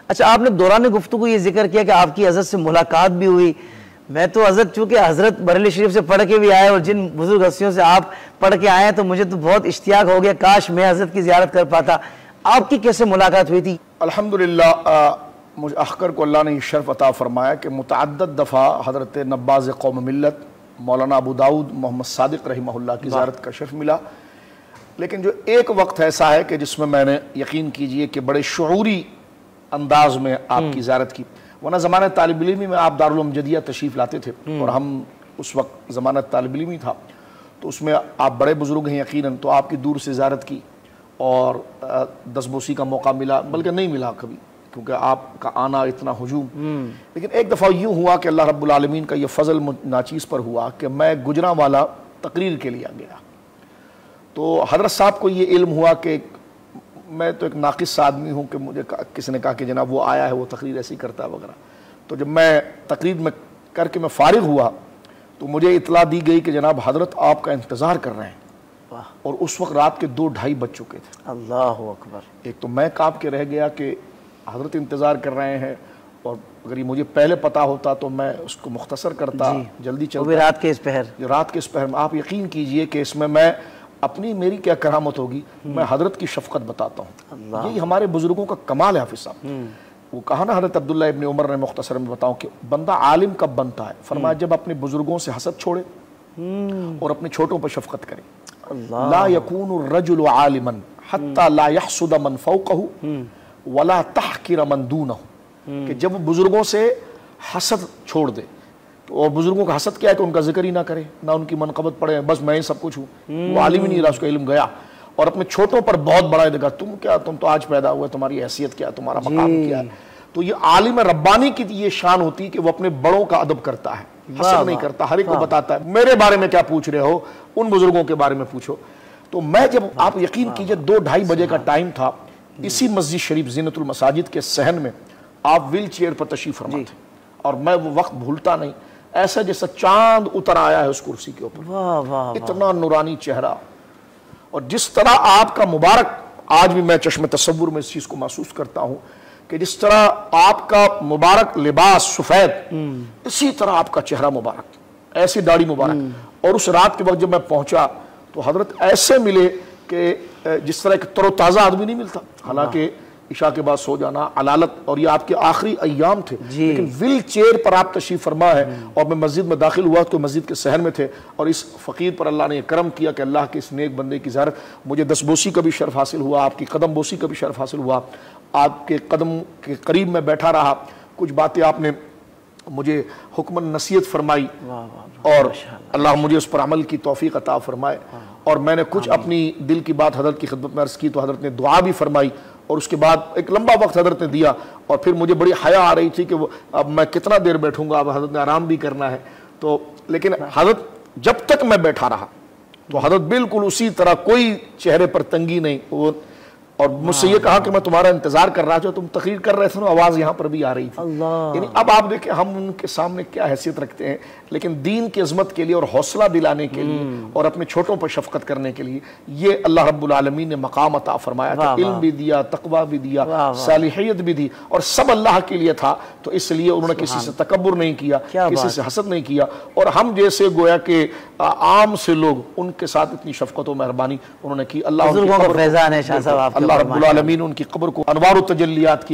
اچھا، آپ نے دوران گفتگو یہ ذکر کیا کہ آپ کی حضرت سے ملاقات بھی ہوئی. میں تو حضرت چونکہ حضرت بریلی شریف سے پڑھ کے بھی آئے اور جن بزرگ ہستیوں سے آپ پڑھ کے آئے ہیں تو مجھے تو بہت اشتیاق ہو گیا، کاش میں حضرت کی زیارت کر پاتا. آپ کی کیسے ملاقات ہوئی تھی؟ الحمدللہ مجھ اخکر کو اللہ نے یہ شرف عطا فرمایا کہ متعدد دفعہ حضرت نباز قوم ملت مولانا ابو داؤد محمد صادق رحمہ اللہ کی زیارت کا شرف ملا. لیکن جو ایک وقت ایسا ہے کہ جس میں نے یقین کیجئے کہ بڑے شعوری انداز میں آپ کی زیارت کی. ورنہ زمانہ طالب علمی میں آپ دارالعلوم جدیہ تشریف لاتے تھے اور ہم اس وقت زمانہ طالب علمی تھا تو اس میں آپ بڑے بزرگ ہیں یقیناً، تو آپ کی دور سے زیارت کی اور دستبوسی کا موقع ملا، بلکہ نہیں ملا کبھی کیونکہ آپ کا آنا اتنا ہجوم. لیکن ایک دفعہ یوں ہوا کہ اللہ رب العالمین کا یہ فضل ناچیز پر ہوا کہ میں گجرانوالہ تقریر کے لیے گیا. تو حضرت صاحب کو یہ علم ہوا کہ میں تو ایک ناقص آدمی ہوں کہ مجھے کسی نے کہا کہ جناب وہ آیا ہے، وہ تقریر ایسی کرتا ہے وغیرہ. تو جب میں تقریر میں کر کے میں فارغ ہوا تو مجھے اطلاع دی گئی کہ جناب حضرت آپ کا انتظار کر رہے ہیں. اور اس وقت رات کے 2-2:30 بج چکے تھے. اللہ اکبر. ایک تو میں کانپ کے رہ گیا کہ حضرت انتظار کر رہے ہیں، اور اگر یہ مجھے پہلے پتا ہوتا تو میں اس کو مختصر کرتا، جلدی چلتا. وہ بھی رات کے اس پہر. رات کے اس پہر میں آپ یقین کیجئے کہ اس میں میری کیا کرامت ہوگی، میں حضرت کی شفقت بتاتا ہوں. یہی ہمارے بزرگوں کا کمال ہے حافظ صاحب. وہ کہا نا حضرت عبداللہ ابن عمر نے مختصر میں بتاؤں کہ بندہ عالم کب بنتا ہے؟ فرمایا جب اپنے بزرگوں سے حسد چھوڑے اور اپنے چھوٹوں پر شفقت کرے. لا يكون الرجل عالما حتى لا يحسد من فوقه ولا تحقر من دونه. کہ جب وہ بزرگوں سے حسد چھوڑ دے، اور بزرگوں کا حسد کیا ہے کہ ان کا ذکر ہی نہ کرے، نہ ان کی منقبت پڑھے، بس میں ہی سب کچھ ہوں. وہ عالم ہی نہیں رہا، اس کا علم گیا. اور اپنے چھوٹوں پر بہت بڑا دیکھا، تم تو آج پیدا ہوئے، تمہاری حیثیت کیا ہے، تمہارا مقام کیا ہے. تو یہ عالم ربانی کی یہ شان ہوتی ہے کہ وہ اپنے بڑوں کا ادب کرتا ہے، حسد نہیں کرتا، ہر ایک کو بتاتا ہے میرے بارے میں کیا پوچھ رہے ہو، ان بزرگوں کے بارے میں پوچھو. تو میں جب آپ یقین کیجئے 2-2:30 بجے کا ٹائم تھا، اسی مسجد شریف زینت المساجد کے صحن میں آپ ویل چیئر پر تشریف فرما تھے. اور میں وہ وقت بھولتا نہیں، ایسا جیسا چاند اتر آیا ہے اس کرسی کے اوپر. اتنا نورانی چہرہ، اور جس طرح آپ کا مبارک، آج بھی میں چشم تصور میں اس چیز کو محسوس کرتا ہوں کہ جس طرح آپ کا مبارک لباس سفید، اسی طرح آپ کا چہرہ مبارک، ایسی داڑھی مبارک. اور اس رات کے وقت جب میں پہنچا تو حضرت ایسے ملے کہ جس طرح ایک تر و تازہ آدمی نہیں ملتا. حالانکہ عشاء کے بعد سو جانا، علالت، اور یہ آپ کے آخری ایام تھے، لیکن ویل چیئر پر آپ تشریف فرما ہے. اور میں مسجد میں داخل ہوا تو مسجد کے صحن میں تھے، اور اس فقیر پر اللہ نے یہ کرم کیا کہ اللہ کے اس نیک بندے کی زیارت، مجھے دستبوسی کا بھی شرف حاصل ہوا، آپ کی قدم بوسی کا بھی شرف حاصل ہوا. آپ کے قدم کے قریب میں بیٹھا رہا، کچھ باتیں آپ نے مجھے حکماً نصیحت فرمائی، اور اللہ مجھے اس پر عمل کی توفیق عطا فرمائے. اور میں نے کچھ اپنی دل کی بات حضرت کی خدمت میں عرض کی تو حضرت نے دعا بھی فرمائی، اور اس کے بعد ایک لمبا وقت حضرت نے دیا. اور پھر مجھے بڑی حیا آ رہی تھی کہ اب میں کتنا دیر بیٹھوں گا، اب حضرت نے آرام بھی کرنا ہے. تو لیکن حضرت جب تک میں بیٹھا رہا تو حضرت بالکل اسی طرح، کوئی چہرے پر تنگی نہیں. اور مجھ سے یہ کہا کہ میں تمہارا انتظار کر رہا تھا، تم تقریر کر رہے تھے نا، آواز یہاں پر بھی آ رہی تھی. یعنی اب آپ دیکھیں ہم ان کے سامنے کیا حیثیت رکھتے ہیں، لیکن دین کی عظمت کے لیے اور حوصلہ دلانے کے لیے اور اپنے چھوٹوں پر شفقت کرنے کے لیے یہ اللہ رب العالمین نے مقام عطا فرمایا تھا. علم بھی دیا، تقوی بھی دیا، صالحیت بھی دی، اور سب اللہ کے لیے تھا. تو اس لیے انہوں نے کسی سے تکبر نہیں کیا، کسی سے حسد نہیں کیا. اور ہم جیسے گویا کہ عام سے لوگ، ان کے ساتھ اتنی شفقت و مہربانی انہوں نے کی. اللہ رب العالمین ان کی قبر کو انوار و تجلیات کی